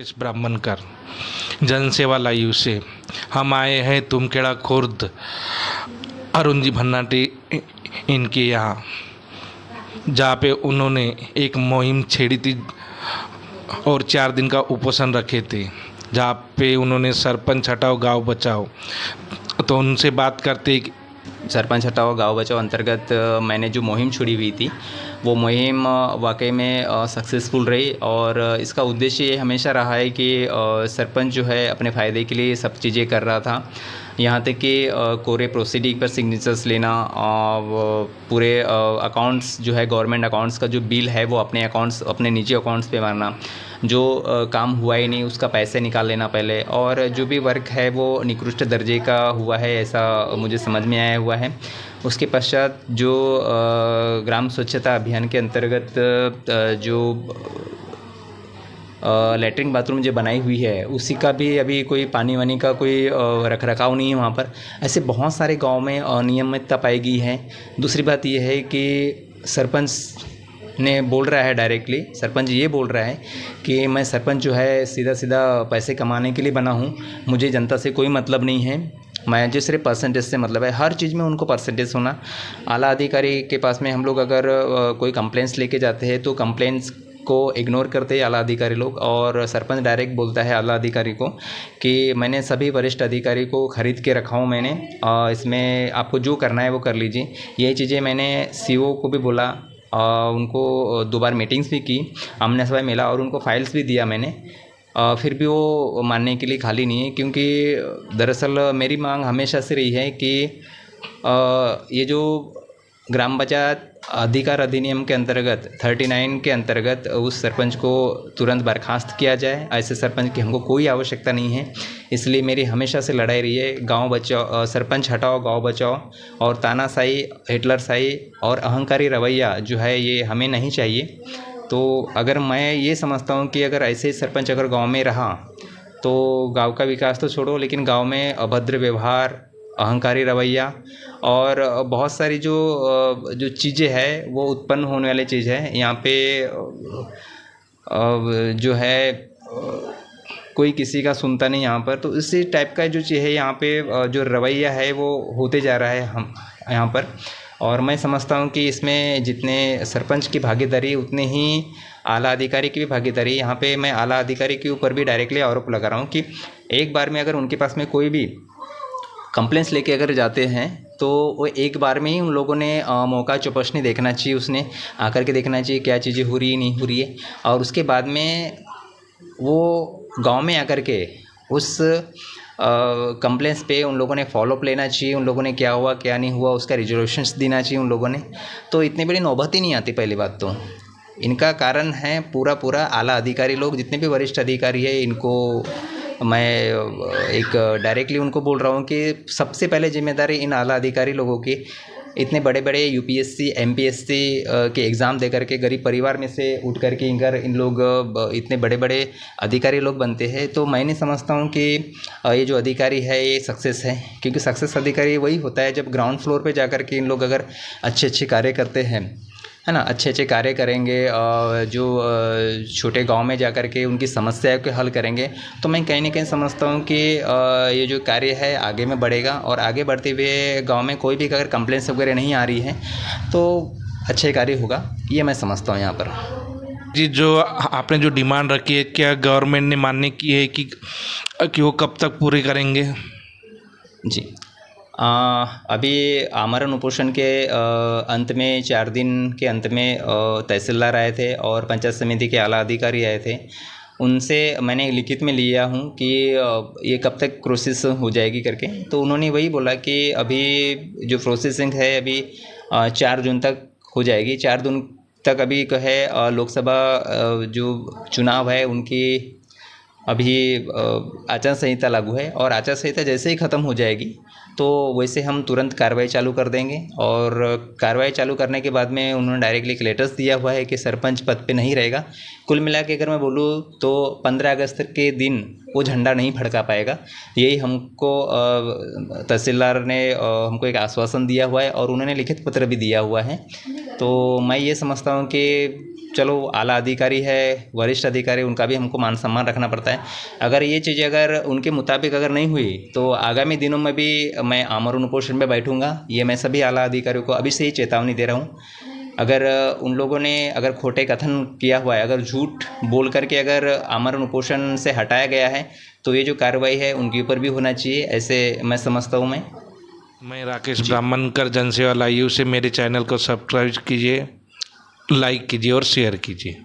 राकेश ब्राह्मणकर जनसेवा लाइव से हम आए हैं तुमखेड़ा खुर्द अरुण जी भन्नाटे इनके यहाँ, जहाँ पे उन्होंने एक मुहिम छेड़ी थी और 4 दिन का उपोषण रखे थे, जहाँ पे उन्होंने सरपंच हटाओ गांव बचाओ। तो उनसे बात करते सरपंच हटाओ गाँव बचाओ अंतर्गत मैंने जो मुहिम छुड़ी हुई थी वो मुहिम वाकई में सक्सेसफुल रही। और इसका उद्देश्य ये हमेशा रहा है कि सरपंच जो है अपने फ़ायदे के लिए सब चीज़ें कर रहा था। यहाँ तक कि कोरे प्रोसीडिंग पर सिग्नेचर्स लेना, पूरे अकाउंट्स जो है गवर्नमेंट अकाउंट्स का जो बिल है वो अपने निजी अकाउंट्स पे मारना, जो काम हुआ ही नहीं उसका पैसे निकाल लेना पहले, और जो भी वर्क है वो निकृष्ट दर्जे का हुआ है ऐसा मुझे समझ में आया हुआ है। उसके पश्चात जो ग्राम स्वच्छता अभियान के अंतर्गत जो लैट्रिन बाथरूम जो बनाई हुई है उसी का भी अभी कोई पानी वानी का कोई रख रखाव नहीं है वहाँ पर। ऐसे बहुत सारे गांव में अनियमितता पाई गई है। दूसरी बात यह है कि सरपंच ने बोल रहा है डायरेक्टली, सरपंच ये बोल रहा है कि मैं सरपंच जो है सीधा सीधा पैसे कमाने के लिए बना हूँ, मुझे जनता से कोई मतलब नहीं है, मैं जो सिर्फ परसेंटेज से मतलब है। हर चीज़ में उनको परसेंटेज होना। आला अधिकारी के पास में हम लोग अगर कोई कंप्लेंट्स लेके जाते हैं तो कंप्लेंट्स को इग्नोर करते हैं आला अधिकारी लोग, और सरपंच डायरेक्ट बोलता है आला अधिकारी को कि मैंने सभी वरिष्ठ अधिकारी को ख़रीद के रखा हूँ मैंने, इसमें आपको जो करना है वो कर लीजिए। यही चीज़ें मैंने सीओ को भी बोला, उनको 2 बार मीटिंग्स भी की, आमने सामने मिला और उनको फाइल्स भी दिया मैंने, फिर भी वो मानने के लिए खाली नहीं है। क्योंकि दरअसल मेरी मांग हमेशा से रही है कि ये जो ग्राम पंचायत अधिकार अधिनियम के अंतर्गत 39 के अंतर्गत उस सरपंच को तुरंत बर्खास्त किया जाए। ऐसे सरपंच की हमको कोई आवश्यकता नहीं है। इसलिए मेरी हमेशा से लड़ाई रही है गांव बचाओ, सरपंच हटाओ गांव बचाओ, और तानाशाही, हिटलरशाही और अहंकारी रवैया जो है ये हमें नहीं चाहिए। तो अगर मैं ये समझता हूँ कि अगर ऐसे सरपंच अगर गांव में रहा तो गांव का विकास तो छोड़ो, लेकिन गांव में अभद्र व्यवहार, अहंकारी रवैया और बहुत सारी जो चीज़ें हैं वो उत्पन्न होने वाली चीज़ है। यहाँ पे जो है कोई किसी का सुनता नहीं यहाँ पर, तो इसी टाइप का जो चीज़ है यहाँ पे जो रवैया है वो होते जा रहा है हम यहाँ पर। और मैं समझता हूँ कि इसमें जितने सरपंच की भागीदारी उतने ही आला अधिकारी की भी भागीदारी। यहाँ पे मैं आला अधिकारी के ऊपर भी डायरेक्टली आरोप लगा रहा हूँ कि एक बार में अगर उनके पास में कोई भी कंप्लेंट्स लेके अगर जाते हैं तो वो एक बार में ही उन लोगों ने मौका चौकस देखना चाहिए, उसने आकर के देखना चाहिए क्या चीज़ें हो रही है नहीं हो रही है, और उसके बाद में वो गांव में आकर के उस कंप्लेंट्स पे उन लोगों ने फॉलोअप लेना चाहिए, उन लोगों ने क्या हुआ क्या नहीं हुआ उसका रिजोल्यूशंस देना चाहिए उन लोगों ने। तो इतनी बड़ी नौबत ही नहीं आती। पहली बात तो इनका कारण है पूरा आला अधिकारी लोग, जितने भी वरिष्ठ अधिकारी है इनको मैं एक डायरेक्टली उनको बोल रहा हूँ कि सबसे पहले जिम्मेदारी इन आला अधिकारी लोगों की। इतने बड़े बड़े यूपीएससी एमपीएससी के एग्ज़ाम दे करके गरीब परिवार में से उठ करके इन लोग इतने बड़े बड़े अधिकारी लोग बनते हैं। तो मैं नहीं समझता हूँ कि ये जो अधिकारी है ये सक्सेस है, क्योंकि सक्सेस अधिकारी वही होता है जब ग्राउंड फ्लोर पे जाकर के इन लोग अगर अच्छे कार्य करते हैं, है ना, अच्छे कार्य करेंगे, जो छोटे गांव में जाकर के उनकी समस्याओं के हल करेंगे, तो मैं कहीं ना कहीं समझता हूँ कि ये जो कार्य है आगे में बढ़ेगा। और आगे बढ़ते हुए गांव में कोई भी अगर कंप्लेंट्स वगैरह नहीं आ रही है तो अच्छे कार्य होगा, ये मैं समझता हूँ यहाँ पर। जी, जो आपने जो डिमांड रखी है क्या गवर्नमेंट ने मानने की है कि वो कब तक पूरी करेंगे? जी, अभी आमरण उपोषण के अंत में 4 दिन के अंत में तहसीलदार आए थे और पंचायत समिति के आला अधिकारी आए थे। उनसे मैंने लिखित में लिया हूँ कि ये कब तक प्रोसेस हो जाएगी करके। तो उन्होंने वही बोला कि अभी जो प्रोसेसिंग है अभी 4 जून तक हो जाएगी। 4 जून तक अभी है लोकसभा जो चुनाव है उनकी अभी आचार संहिता लागू है, और आचार संहिता जैसे ही ख़त्म हो जाएगी तो वैसे हम तुरंत कार्रवाई चालू कर देंगे। और कार्रवाई चालू करने के बाद में उन्होंने डायरेक्टली एक लेटर्स दिया हुआ है कि सरपंच पद पे नहीं रहेगा। कुल मिला के अगर मैं बोलूँ तो 15 अगस्त के दिन वो झंडा नहीं फड़का पाएगा। यही हमको तहसीलदार ने हमको एक आश्वासन दिया हुआ है और उन्होंने लिखित पत्र भी दिया हुआ है। तो मैं ये समझता हूँ कि चलो आला अधिकारी है, वरिष्ठ अधिकारी, उनका भी हमको मान सम्मान रखना पड़ता है। अगर ये चीज़ें अगर उनके मुताबिक अगर नहीं हुई तो आगामी दिनों में भी मैं आमरण उपोषण में बैठूंगा। ये मैं सभी आला अधिकारियों को अभी से ही चेतावनी दे रहा हूँ। अगर उन लोगों ने अगर खोटे कथन किया हुआ है, अगर झूठ बोल करके अगर आमरण उपोषण से हटाया गया है तो ये जो कार्रवाई है उनके ऊपर भी होना चाहिए, ऐसे मैं समझता हूँ। मैं राकेश ब्राह्मणकर जनसेवा लाइव से मेरे चैनल को सब्सक्राइब कीजिए, लाइक कीजिए और शेयर कीजिए।